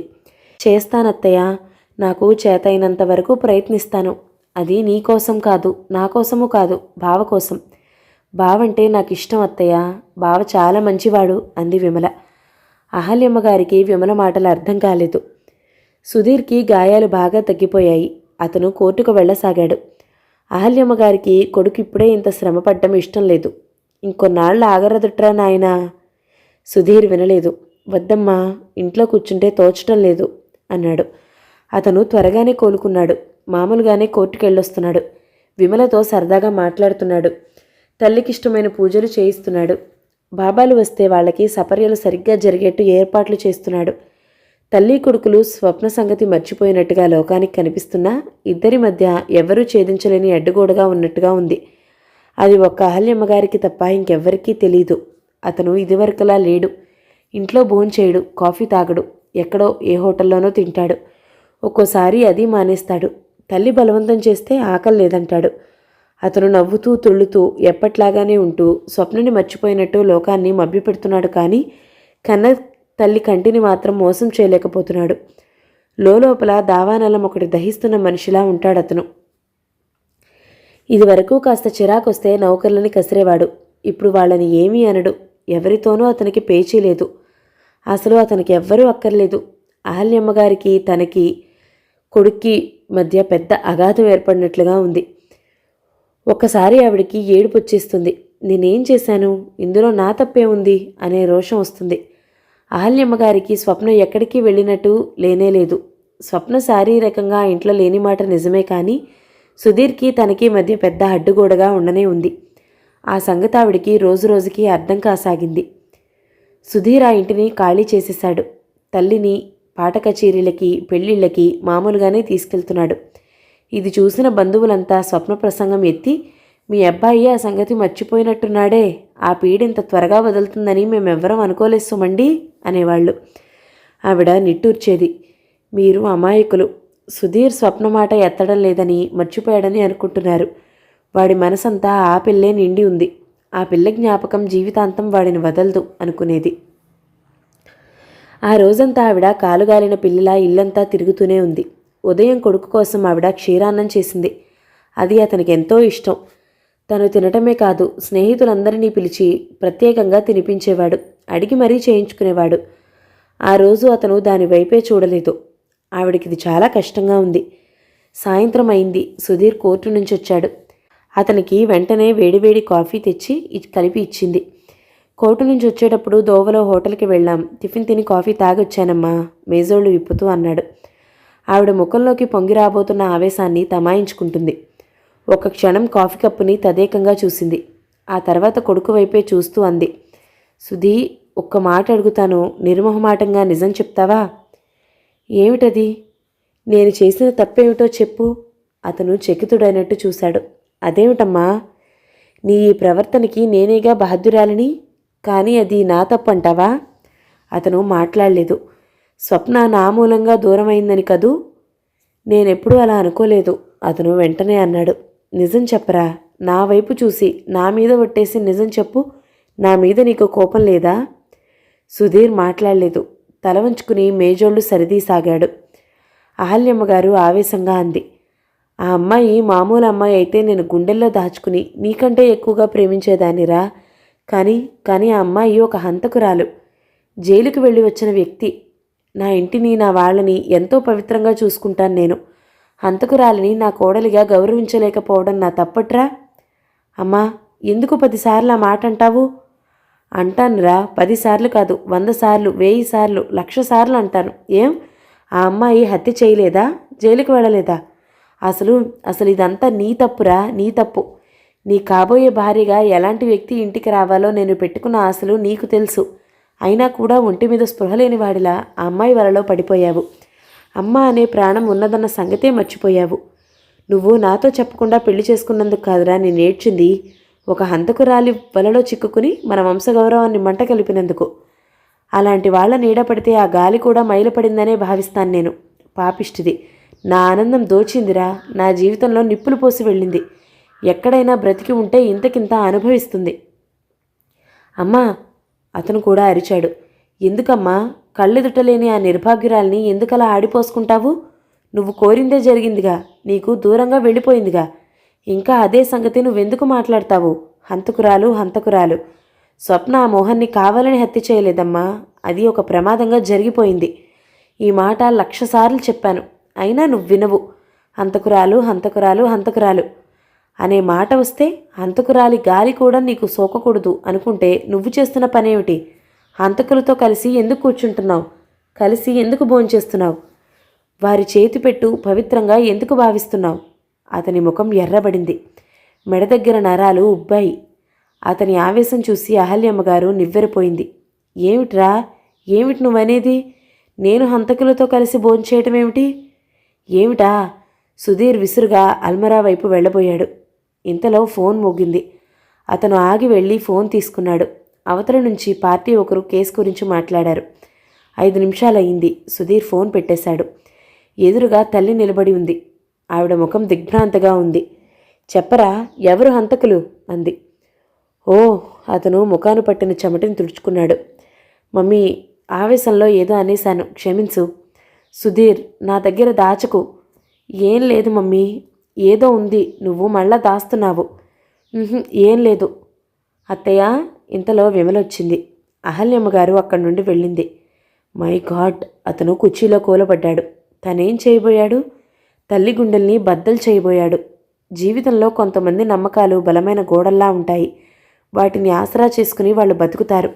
చేస్తానత్తయ్య, నాకు చేతైనంత వరకు ప్రయత్నిస్తాను. అది నీ కోసం కాదు, నా కోసము కాదు, బావ కోసం. బావంటే నాకు ఇష్టం అత్తయ్య. బావ చాలా మంచివాడు అంది విమల. అహల్యమ్మ గారికి విమల మాటలు అర్థం కాలేదు. సుధీర్కి గాయాలు బాగా తగ్గిపోయాయి. అతను కోర్టుకు వెళ్ళసాగాడు. అహల్యమ్మ గారికి కొడుకు ఇప్పుడే ఇంత శ్రమపడ్డం ఇష్టం లేదు. ఇంకొన్నాళ్ళు ఆగరదుట్రా నాయనా. సుధీర్ వినలేదు. వద్దమ్మా, ఇంట్లో కూర్చుంటే తోచటం లేదు అన్నాడు. అతను త్వరగానే కోలుకున్నాడు. మామూలుగానే కోర్టుకెళ్ళొస్తున్నాడు. విమలతో సరదాగా మాట్లాడుతున్నాడు. తల్లికిష్టమైన పూజలు చేయిస్తున్నాడు. బాబాలు వస్తే వాళ్ళకి సపర్యలు సరిగ్గా జరిగేట్టు ఏర్పాట్లు చేస్తున్నాడు. తల్లి కొడుకులు స్వప్న సంగతి మర్చిపోయినట్టుగా లోకానికి కనిపిస్తున్నా ఇద్దరి మధ్య ఎవరూ ఛేదించలేని అడ్డుగోడగా ఉన్నట్టుగా ఉంది. అది ఒక్క అహల్యమ్మగారికి తప్ప ఇంకెవ్వరికీ తెలీదు. అతను ఇదివరకులా లేడు. ఇంట్లో భోంచేయడు, కాఫీ తాగడు, ఎక్కడో ఏ హోటల్లోనో తింటాడు. ఒక్కోసారి అది మానేస్తాడు. తల్లి బలవంతం చేస్తే ఆకలి లేదంటాడు. అతను నవ్వుతూ తుళ్ళుతూ ఎప్పట్లాగానే ఉంటూ స్వప్నని మర్చిపోయినట్టు లోకాన్ని మభ్యపెడుతున్నాడు. కానీ కన్న తల్లి కంటిని మాత్రం మోసం చేయలేకపోతున్నాడు. లోపల దావానలం ఒకటి దహిస్తున్న మనిషిలా ఉంటాడతను. ఇదివరకు కాస్త చిరాకొస్తే నౌకర్లని కసిరేవాడు. ఇప్పుడు వాళ్ళని ఏమీ అనడు. ఎవరితోనూ అతనికి పేచీ లేదు. అసలు అతనికి ఎవ్వరూ అక్కర్లేదు. అహల్యమ్మగారికి తనకి కొడుక్కి మధ్య పెద్ద అగాధం ఏర్పడినట్లుగా ఉంది. ఒక్కసారి ఆవిడికి ఏడుపు వచ్చేస్తుంది. నేనేం చేశాను, ఇందులో నా తప్పే ఉంది అనే రోషం వస్తుంది. అహల్యమ్మగారికి స్వప్న ఎక్కడికి వెళ్ళినట్టు లేనేలేదు. స్వప్న శారీరకంగా ఇంట్లో లేని మాట నిజమే, కానీ సుధీర్కి తనకి మధ్య పెద్ద అడ్డుగోడగా ఉండనే ఉంది. ఆ సంగతి ఆవిడికి రోజురోజుకి అర్థం కాసాగింది. సుధీర్ ఆ ఇంటిని ఖాళీ చేసేశాడు. తల్లిని పాట కచేరీలకి, పెళ్ళిళ్ళకి మామూలుగానే తీసుకెళ్తున్నాడు. ఇది చూసిన బంధువులంతా స్వప్న ప్రసంగం ఎత్తి, మీ అబ్బాయి ఆ సంగతి మర్చిపోయినట్టున్నాడే, ఆ పీడింత త్వరగా వదులుతుందని మేమెవ్వరం అనుకోలేదు సుమండి అనేవాళ్ళు. ఆవిడ నిట్టూర్చేది. మీరు అమాయకులు. సుధీర్ స్వప్న మాట ఎత్తడం లేదని, మర్చిపోయాడని అనుకుంటున్నారు. వాడి మనసంతా ఆ పిల్లే నిండి ఉంది. ఆ పిల్ల జ్ఞాపకం జీవితాంతం వాడిని వదలదు అనుకునేది. ఆ రోజంతా ఆవిడ కాలుగాలిన పిల్లలా ఇల్లంతా తిరుగుతూనే ఉంది. ఉదయం కొడుకు కోసం ఆవిడ క్షీరాన్నం చేసింది. అది అతనికి ఎంతో ఇష్టం. తను తినటమే కాదు, స్నేహితులందరినీ పిలిచి ప్రత్యేకంగా తినిపించేవాడు. అడిగి మరీ చేయించుకునేవాడు. ఆ రోజు అతను దాని వైపే చూడలేదు. ఆవిడకిది చాలా కష్టంగా ఉంది. సాయంత్రం అయింది. సుధీర్ కోర్టు నుంచి వచ్చాడు. అతనికి వెంటనే వేడివేడి కాఫీ తెచ్చి కలిపి ఇచ్చింది. కోర్టు నుంచి వచ్చేటప్పుడు దోవలో హోటల్కి వెళ్ళాం. టిఫిన్ తిని కాఫీ తాగొచ్చానమ్మా, మేజోళ్ళు విప్పుతూ అన్నాడు. ఆవిడ ముఖంలోకి పొంగి రాబోతున్న ఆవేశాన్ని తమాయించుకుంటుంది. ఒక క్షణం కాఫీ కప్పుని తదేకంగా చూసింది. ఆ తర్వాత కొడుకు వైపే చూస్తూ అంది, సుధీ, ఒక్క మాట అడుగుతాను, నిర్మోహమాటంగా నిజం చెప్తావా? ఏమిటది? నేను చేసిన తప్పేమిటో చెప్పు. అతను చకితుడైనట్టు చూశాడు. అదేమిటమ్మా, నీ ఈ ప్రవర్తనకి నేనేగా బహద్దురాలిని, కానీ అది నా తప్పంటావా? అతను మాట్లాడలేదు. స్వప్న నా మూలంగా దూరమైందని కదూ? నేనెప్పుడూ అలా అనుకోలేదు. అతను వెంటనే అన్నాడు, నిజం చెప్పరా? నా వైపు చూసి నా మీద ఒట్టేసి నిజం చెప్పు. నా మీద నీకు కోపం లేదా? సుధీర్ మాట్లాడలేదు. తల వంచుకుని మేజోళ్ళు సరిదీసాగాడు. అహల్యమ్మగారు ఆవేశంగా అంది, ఆ అమ్మాయి మామూలు అమ్మాయి అయితే నేను గుండెల్లో దాచుకుని నీకంటే ఎక్కువగా ప్రేమించేదానిరా. కానీ ఆ అమ్మాయి ఒక హంతకురాలు, జైలుకు వెళ్ళి వచ్చిన వ్యక్తి. నా ఇంటిని, నా వాళ్ళని ఎంతో పవిత్రంగా చూసుకుంటాను నేను. హంతకురాలిని నా కోడలిగా గౌరవించలేకపోవడం నా తప్పట్రా? అమ్మా, ఎందుకు 10 సార్లు ఆ మాట అంటావు? అంటానురా, 10 సార్లు కాదు, 100 సార్లు, 1000 సార్లు, 1,00,000 సార్లు అంటాను. ఏం, ఆ అమ్మాయి హత్య చేయలేదా? జైలుకు వెళ్ళలేదా? అసలు ఇదంతా నీ తప్పురా, నీ తప్పు. నీ కాబోయే భార్యగా ఎలాంటి వ్యక్తి ఇంటికి రావాలో నేను పెట్టుకున్న ఆశలు నీకు తెలుసు. అయినా కూడా ఒంటి మీద స్పృహ లేని వాడిలా ఆ అమ్మాయి వలలో పడిపోయావు. అమ్మ అనే ప్రాణం ఉన్నదన్న సంగతే మర్చిపోయావు. నువ్వు నాతో చెప్పకుండా పెళ్లి చేసుకున్నందుకు కాదురా నేను ఏడ్చింది, ఒక హంతకురాలి వలలో చిక్కుకుని మన వంశగౌరవాన్ని మంట కలిపినందుకు. అలాంటి వాళ్ళ నీడ పడితే ఆ గాలి కూడా మైలపడిందనే భావిస్తాను నేను. పాపిష్టిది. నా ఆనందం దోచిందిరా. నా జీవితంలో నిప్పులు పోసి వెళ్ళింది. ఎక్కడైనా బ్రతికి ఉంటే ఇంతకింత అనుభవిస్తుంది. అమ్మా, అతను కూడా అరిచాడు. ఎందుకమ్మా, కళ్ళెదుటలేని ఆ నిర్భాగ్యురాల్ని ఎందుకలా ఆడిపోసుకుంటావు? నువ్వు కోరిందే జరిగిందిగా, నీకు దూరంగా వెళ్ళిపోయిందిగా. ఇంకా అదే సంగతి నువ్వెందుకు మాట్లాడతావు? హంతకురాలు. స్వప్న ఆ మోహన్ని కావాలని హత్య చేయలేదమ్మా. అది ఒక ప్రమాదంగా జరిగిపోయింది. ఈ మాట 1,00,000 సార్లు చెప్పాను, అయినా నువ్వు వినవు. హంతకురాలు అనే మాట వస్తే హంతకురాలి గాలి కూడా నీకు సోకకూడదు అనుకుంటే నువ్వు చేస్తున్న పనేమిటి? హంతకులతో కలిసి ఎందుకు కూర్చుంటున్నావు? కలిసి ఎందుకు భోంచేస్తున్నావు? వారి చేతిపెట్టు పవిత్రంగా ఎందుకు భావిస్తున్నావు? అతని ముఖం ఎర్రబడింది. మెడ దగ్గర నరాలు ఉబ్బాయి. అతని ఆవేశం చూసి అహల్యమ్మగారు నివ్వెరపోయింది. ఏమిటి నువ్వనేది? నేను హంతకులతో కలిసి భోంచేయటమేమిటి? ఏమిటా? సుధీర్ విసురుగా అల్మరా వైపు వెళ్ళబోయాడు. ఇంతలో ఫోన్ మోగింది. అతను ఆగి వెళ్ళి ఫోన్ తీసుకున్నాడు. అవతల నుంచి పార్టీ ఒకరు కేసు గురించి మాట్లాడారు. 5 నిమిషాలయ్యింది. సుధీర్ ఫోన్ పెట్టేశాడు. ఎదురుగా తల్లి నిలబడి ఉంది. ఆవిడ ముఖం దిగ్భ్రాంతగా ఉంది. చెప్పరా, ఎవరు హంతకులు? అంది. ఓ, అతను ముఖాను పట్టిన చెమటిని తుడుచుకున్నాడు. మమ్మీ, ఆవేశంలో ఏదో అనేశాను, క్షమించు. సుధీర్, నా దగ్గర దాచకు. ఏం లేదు మమ్మీ, ఏదో ఉంది, నువ్వు మళ్ళా దాస్తున్నావు. ఏం లేదు అత్తయ్య. ఇంతలో విమలొచ్చింది. అహల్యమ్మగారు అక్కడి నుండి వెళ్ళింది. మై గాడ్, అతను కుర్చీలో కూలబడ్డాడు. తనేం చేయబోయాడు? తల్లి గుండెల్ని బద్దలు చేయబోయాడు. జీవితంలో కొంతమంది నమ్మకాలు బలమైన గోడల్లా ఉంటాయి. వాటిని ఆసరా చేసుకుని వాళ్ళు బతుకుతారు.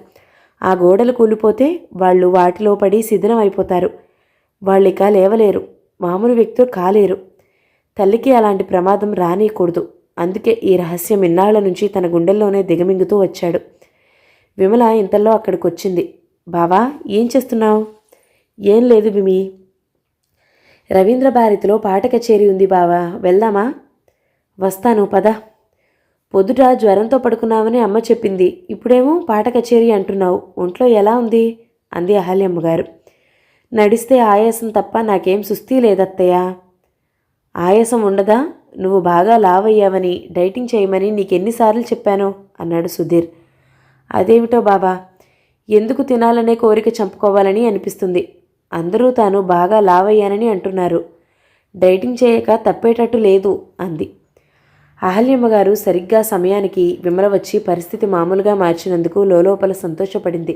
ఆ గోడలు కూలిపోతే వాళ్ళు వాటిలో పడి శిథిలం అయిపోతారు. వాళ్ళిక లేవలేరు, మామూలు వ్యక్తులు కాలేరు. తల్లికి అలాంటి ప్రమాదం రానీయకూడదు. అందుకే ఈ రహస్యం ఇన్నాళ్ల నుంచి తన గుండెల్లోనే దిగమింగుతూ వచ్చాడు. విమల ఇంతలో అక్కడికొచ్చింది. బావా, ఏం చేస్తున్నావు? ఏం లేదు విమి, రవీంద్ర భారతిలో పాట కచేరీ ఉంది బావా, వెళ్దామా? వస్తాను, పద. పొద్దుట జ్వరంతో పడుకున్నావని అమ్మ చెప్పింది, ఇప్పుడేమో పాట కచేరీ అంటున్నావు. ఒంట్లో ఎలా ఉంది? అంది అహల్యమ్మగారు. నడిస్తే ఆయాసం తప్ప నాకేం సుస్థి లేదత్తయ్యా. ఆయాసం ఉండదా? నువ్వు బాగా లావయ్యావని, డైటింగ్ చేయమని నీకెన్నిసార్లు చెప్పానో అన్నాడు సుధీర్. అదేమిటో బాబా, ఎందుకు తినాలనే కోరిక చంపుకోవాలని అనిపిస్తుంది. అందరూ తాను బాగా లావయ్యానని అంటున్నారు. డైటింగ్ చేయక తప్పేటట్టు లేదు అంది. అహల్యమ్మగారు సరిగ్గా సమయానికి విమల వచ్చి పరిస్థితి మామూలుగా మార్చినందుకు లోలోపల సంతోషపడింది.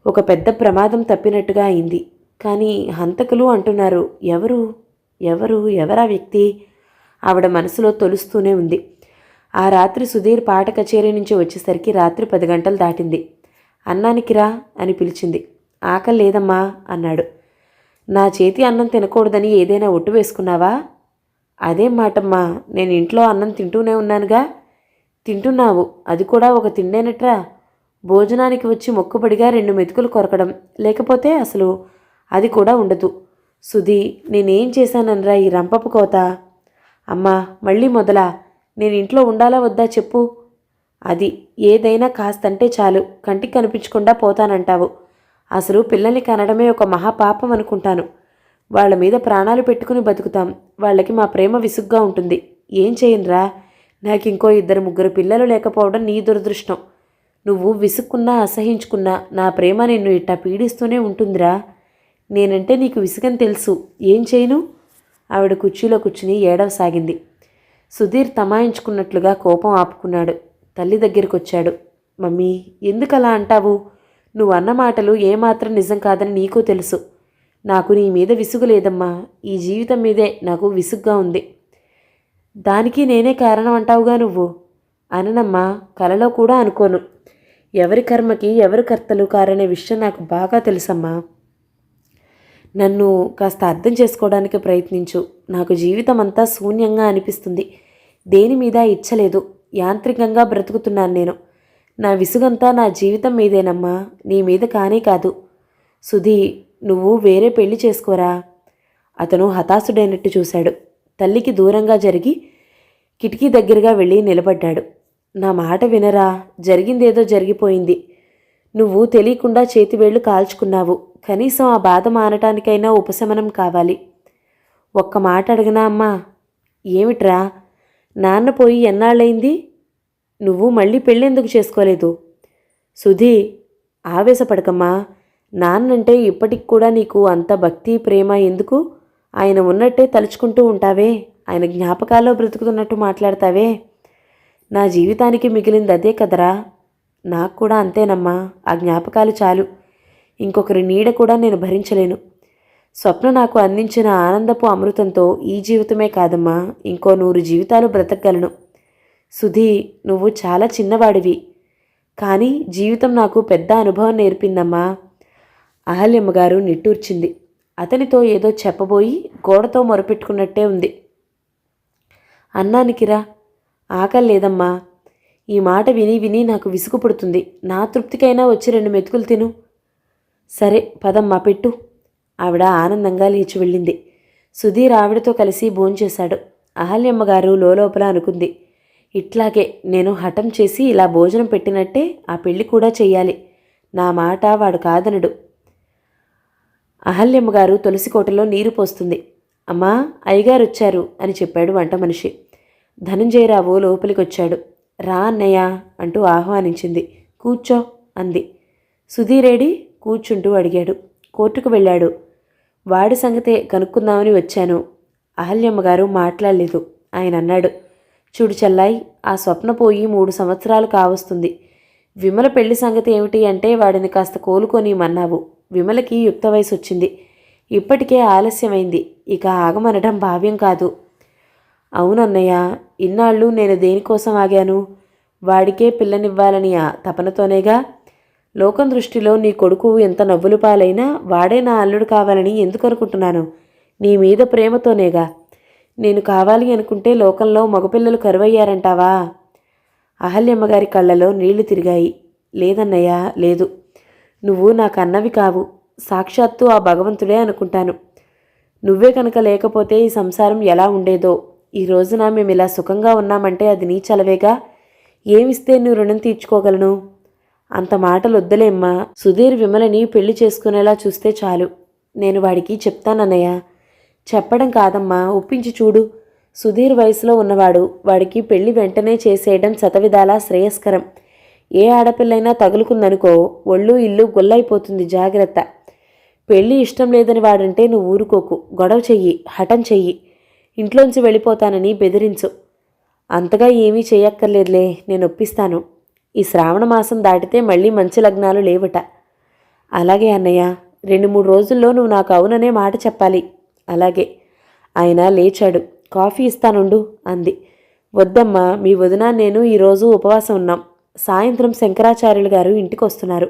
ఒక పెద్ద ప్రమాదం తప్పినట్టుగా అయింది. కానీ హంతకులు అంటున్నారు. ఎవరు ఎవరు ఎవరా వ్యక్తి? ఆవిడ మనసులో తొలుస్తూనే ఉంది. ఆ రాత్రి సుధీర్ పాట కచేరీ నుంచి వచ్చేసరికి రాత్రి 10 గంటలు దాటింది. అన్నానికి రా అని పిలిచింది. ఆకలి లేదమ్మా అన్నాడు. నా చేతి అన్నం తినకూడదని ఏదైనా ఒట్టు వేసుకున్నావా? అదేం మాటమ్మా, నేను ఇంట్లో అన్నం తింటూనే ఉన్నానుగా. తింటున్నావు, అది కూడా ఒక తిండేనట్రా. భోజనానికి వచ్చి మొక్కుబడిగా 2 మెతుకులు కొరకడం, లేకపోతే అసలు అది కూడా ఉండదు. సుధీ, నేనేం చేశాననరా ఈ రంపపు కోత? అమ్మా, మళ్ళీ మొదలా? నేను ఇంట్లో ఉండాలా వద్దా చెప్పు. అది ఏదైనా కాస్తంటే చాలు కంటికి కనిపించకుండా పోతానంటావు. అసలు పిల్లల్ని కనడమే ఒక మహాపాపం అనుకుంటాను. వాళ్ళ మీద ప్రాణాలు పెట్టుకుని బతుకుతాం. వాళ్ళకి మా ప్రేమ విసుగ్గా ఉంటుంది. ఏం చేయనురా? నాకు ఇంకో 2-3 పిల్లలు లేకపోవడం నీ దురదృష్టం. నువ్వు విసుక్కున్నా అసహించుకున్నా నా ప్రేమ నిన్ను ఇట్టా పీడిస్తూనే ఉంటుందిరా. నేనంటే నీకు విసుగని తెలుసు, ఏం చేయను? ఆవిడ కుర్చీలో కూర్చుని ఏడవసాగింది. సుధీర్ తమాయించుకున్నట్లుగా కోపం ఆపుకున్నాడు. తల్లి దగ్గరికి వచ్చాడు. మమ్మీ, ఎందుకలా అంటావు? నువ్వు అన్న మాటలు ఏమాత్రం నిజం కాదని నీకు తెలుసు. నాకు నీ మీద విసుగు లేదమ్మా, ఈ జీవితం మీదే నాకు విసుగ్గా ఉంది. దానికి నేనే కారణం అంటావుగా నువ్వు. అననమ్మా, కలలో కూడా అనుకోను. ఎవరి కర్మకి ఎవరు కర్తలు కారనే విషయం నాకు బాగా తెలుసమ్మా. నన్ను కాస్త అర్థం చేసుకోవడానికి ప్రయత్నించు. నాకు జీవితం అంతా శూన్యంగా అనిపిస్తుంది. దేని మీద ఇచ్చలేదు. యాంత్రికంగా బ్రతుకుతున్నాను నేను. నా విసుగంతా నా జీవితం మీదేనమ్మా, నీ మీద కానే కాదు. సుధీ, నువ్వు వేరే పెళ్లి చేసుకోరా. అతను హతాశుడైనట్టు చూశాడు. తల్లికి దూరంగా జరిగి కిటికీ దగ్గరగా వెళ్ళి నిలబడ్డాడు. నా మాట వినరా, జరిగిందేదో జరిగిపోయింది. నువ్వు తెలియకుండా చేతివేళ్లు కాల్చుకున్నావు. కనీసం ఆ బాధ మానటానికైనా ఉపశమనం కావాలి. ఒక్క మాట అడగనా అమ్మా? ఏమిట్రా? నాన్న పోయి ఎన్నాళ్ళైంది? నువ్వు మళ్ళీ పెళ్ళెందుకు చేసుకోలేదు? సుధీ, ఆవేశపడకమ్మా. నాన్నంటే ఇప్పటికి కూడా నీకు అంత భక్తి ప్రేమ ఎందుకు? ఆయన ఉన్నట్టే తలుచుకుంటూ ఉంటావే, ఆయన జ్ఞాపకాల్లో బ్రతుకుతున్నట్టు మాట్లాడతావే. నా జీవితానికి మిగిలింది అదే కదరా. నాకు కూడా అంతేనమ్మా. ఆ జ్ఞాపకాలు చాలు. ఇంకొకరి నీడ కూడా నేను భరించలేను. స్వప్న నాకు అందించిన ఆనందపు అమృతంతో ఈ జీవితమే కాదమ్మా, ఇంకో 100 జీవితాలు బ్రతకగలను. సుధీ, నువ్వు చాలా చిన్నవాడివి, కానీ జీవితం నాకు పెద్ద అనుభవం నేర్పిందమ్మా. అహల్యమ్మగారు నిట్టూర్చింది. అతనితో ఏదో చెప్పబోయి గోడతో మొరపెట్టుకున్నట్టే ఉంది. అన్నానికిరా, ఆకలి లేదమ్మా. ఈ మాట విని విని నాకు విసుగు పుడుతుంది. నా తృప్తికైనా వచ్చి 2 మెతుకులు తిను. సరే పదమ్మా, పెట్టు. ఆవిడ ఆనందంగా లేచి వెళ్ళింది. సుధీర్ ఆవిడతో కలిసి భోంచేశాడు. అహల్యమ్మగారు లోపల అనుకుంది, ఇట్లాగే నేను హఠం చేసి ఇలా భోజనం పెట్టినట్టే ఆ పెళ్లి కూడా చెయ్యాలి. నా మాట వాడు కాదనడు. అహల్యమ్మగారు తులసికోటలో నీరు పోస్తుంది. అమ్మా, అయ్యగారు వచ్చారు అని చెప్పాడు వంట మనిషి. ధనంజయరావు లోపలికొచ్చాడు. రా అన్నయ్య అంటూ ఆహ్వానించింది. కూర్చో అంది. సుధీరేడి? కూర్చుంటూ అడిగాడు. కోర్టుకు వెళ్ళాడు. వాడి సంగతే కనుక్కుందామని వచ్చాను. అహల్యమ్మగారు మాట్లాడలేదు. ఆయన అన్నాడు, చూడు చెల్లాయి, ఆ స్వప్న పోయి 3 సంవత్సరాలు కావస్తుంది. విమల పెళ్లి సంగతి ఏమిటి అంటే వాడిని కాస్త కోలుకొని మన్నావు. విమలకి యుక్త వయసు వచ్చింది. ఇప్పటికే ఆలస్యమైంది. ఇక ఆగమనడం భావ్యం కాదు. అవునన్నయ్య, ఇన్నాళ్ళు నేను దేనికోసం ఆగాను? వాడికే పిల్లనివ్వాలని ఆ తపనతోనేగా. లోకం దృష్టిలో నీ కొడుకు ఎంత నవ్వులు పాలైనా వాడే నా అల్లుడు కావాలని ఎందుకు అనుకుంటున్నాను? నీ మీద ప్రేమతోనేగా. నేను కావాలి అనుకుంటే లోకంలో మగపిల్లలు కరువయ్యారంటావా? అహల్యమ్మగారి కళ్ళలో నీళ్లు తిరిగాయి. లేదన్నయ్య, లేదు. నువ్వు నాకు అన్నవి కావు, సాక్షాత్తు ఆ భగవంతుడే అనుకుంటాను. నువ్వే కనుక లేకపోతే ఈ సంసారం ఎలా ఉండేదో. ఈ రోజున మేము ఇలా సుఖంగా ఉన్నామంటే అది నీ చలవేగా. ఏమిస్తే నువ్వు రుణం తీర్చుకోగలను? అంత మాటలు వద్దులేమ్మా. సుధీర్ విమలని పెళ్లి చేసుకునేలా చూస్తే చాలు. నేను వాడికి చెప్తానన్నయ్య. చెప్పడం కాదమ్మా, ఒప్పించి చూడు. సుధీర్ వయసులో ఉన్నవాడు. వాడికి పెళ్లి వెంటనే చేసేయడం శతవిధాలా శ్రేయస్కరం. ఏ ఆడపిల్లైనా తగులుకుందనుకో ఒళ్ళు ఇల్లు గొల్లైపోతుంది, జాగ్రత్త. పెళ్ళి ఇష్టం లేదని వాడంటే నువ్వు ఊరుకోకు, గొడవ చెయ్యి, హఠం చెయ్యి, ఇంట్లోంచి వెళ్ళిపోతానని బెదిరించు. అంతగా ఏమీ చేయక్కర్లేదులే, నేను ఒప్పిస్తాను. ఈ శ్రావణ మాసం దాటితే మళ్ళీ మంచి లగ్నాలు లేవట. అలాగే అన్నయ్య, 2-3 రోజుల్లో నువ్వు నాకు అవుననే మాట చెప్పాలి. అలాగే. ఆయన లేచాడు. కాఫీ ఇస్తానుండు అంది. వద్దమ్మా, మీ వదిన నేను ఈరోజు ఉపవాసం ఉన్నాం. సాయంత్రం శంకరాచార్యులు గారు ఇంటికి వస్తున్నారు.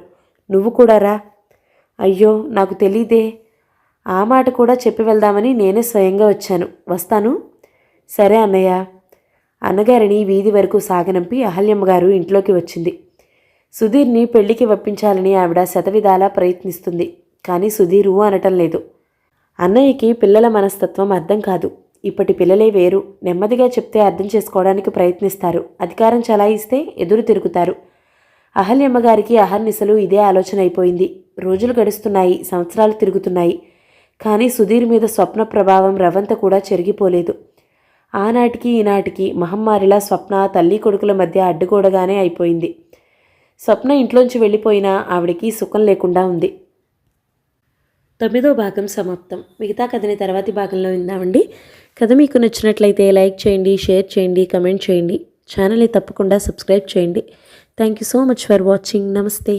నువ్వు కూడా రా. అయ్యో, నాకు తెలీదే. ఆ మాట కూడా చెప్పి వెళ్దామని నేనే స్వయంగా వచ్చాను. వస్తాను. సరే అన్నయ్య. అన్నగారిని వీధి వరకు సాగనంపి అహల్యమ్మగారు ఇంట్లోకి వచ్చింది. సుధీర్ని పెళ్లికి ఒప్పించాలని ఆవిడ శతవిధాలా ప్రయత్నిస్తుంది. కానీ సుధీరు అనటం లేదు. అన్నయ్యకి పిల్లల మనస్తత్వం అర్థం కాదు. ఇప్పటి పిల్లలే వేరు. నెమ్మదిగా చెప్తే అర్థం చేసుకోవడానికి ప్రయత్నిస్తారు. అధికారం చలాయిస్తే ఎదురు తిరుగుతారు. అహల్యమ్మగారికి అహర్నిశలు ఇదే ఆలోచన అయిపోయింది. రోజులు గడుస్తున్నాయి, సంవత్సరాలు తిరుగుతున్నాయి. కానీ సుధీర్ మీద స్వప్న ప్రభావం రవంత కూడా చెరిగిపోలేదు. ఆనాటికి ఈనాటికి మహమ్మారిలా స్వప్న తల్లి కొడుకుల మధ్య అడ్డుగోడగానే అయిపోయింది. స్వప్న ఇంట్లోంచి వెళ్ళిపోయినా ఆవిడికి సుఖం లేకుండా ఉంది. 9వ భాగం సమాప్తం. మిగతా కథని తర్వాతి భాగంలో విందామండి. కథ మీకు నచ్చినట్లయితే లైక్ చేయండి, షేర్ చేయండి, కమెంట్ చేయండి. ఛానల్ని తప్పకుండా సబ్స్క్రైబ్ చేయండి. Thank you so much for watching. నమస్తే.